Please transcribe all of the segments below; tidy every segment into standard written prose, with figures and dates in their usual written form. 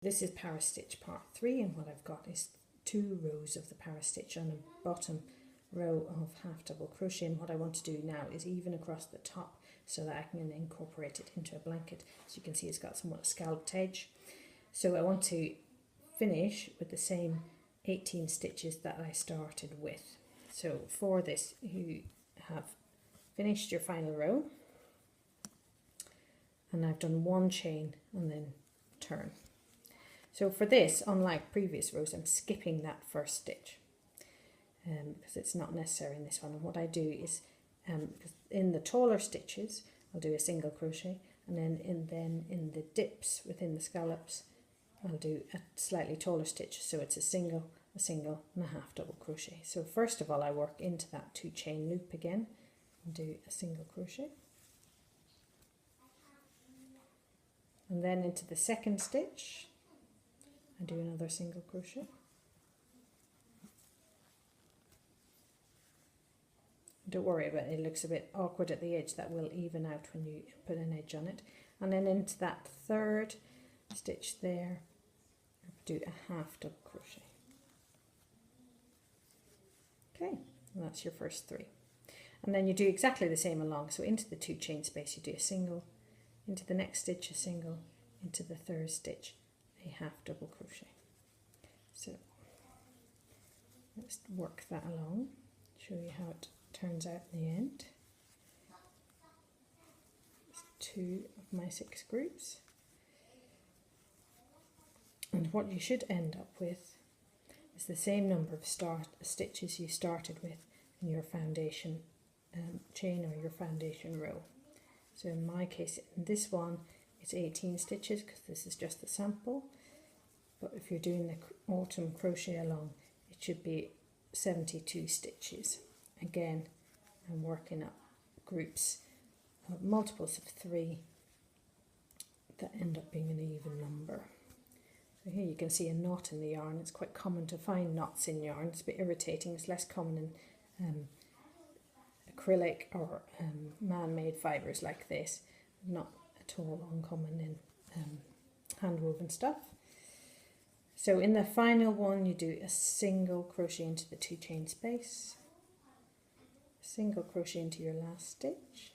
this is para stitch part 3, and what I've got is 2 rows of the para stitch on a bottom row of half double crochet, and what I want to do now is even across the top so that I can incorporate it into a blanket. As you can see, it's got somewhat scalloped edge, so I want to finish with the same 18 stitches that I started with. So for this, you have finished your final row, and I've done 1 chain and then turn. So for this, unlike previous rows, I'm skipping that first stitch because it's not necessary in this one. And what I do is, in the taller stitches, I'll do a single crochet, and then in the dips within the scallops, I'll do a slightly taller stitch. So it's a single, and a half double crochet. So first of all, I work into that 2 chain loop again and do a single crochet. And then into the second stitch, I do another single crochet. Don't worry about it, it looks a bit awkward at the edge. That will even out when you put an edge on it. And then into that third stitch there, do a half double crochet. Okay, and that's your first 3. And then you do exactly the same along. So into the 2 chain space, you do a single, into the next stitch a single, into the third stitch a half double crochet. So let's work that along, show you how it turns out in the end. It's 2 of my 6 groups, and what you should end up with is the same number of stitches you started with in your foundation chain or your foundation row. So in my case, in this one, it's 18 stitches because this is just the sample, but if you're doing the autumn crochet along, it should be 72 stitches. Again, I'm working up groups of multiples of 3 that end up being an even number. So here you can see a knot in the yarn. It's quite common to find knots in yarn. It's a bit irritating. It's less common in acrylic or man-made fibres like this. Not at all uncommon in hand-woven stuff. So in the final one, you do a single crochet into the 2 chain space, single crochet into your last stitch,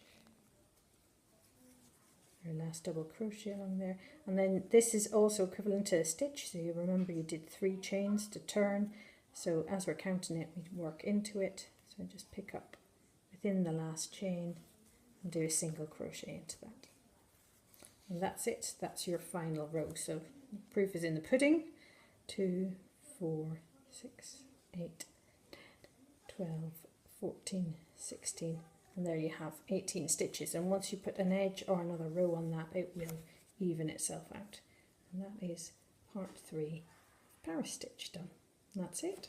your last double crochet along there, and then this is also equivalent to a stitch. So you remember you did 3 chains to turn. So as we're counting it, we work into it. So just pick up within the last chain and do a single crochet into that. And that's it. That's your final row. So proof is in the pudding. 2, 4, 6, 8, 10, 12, 14, 16, and there you have 18 stitches. And once you put an edge or another row on that, it will even itself out. And that is part 3 para stitch done. And that's it.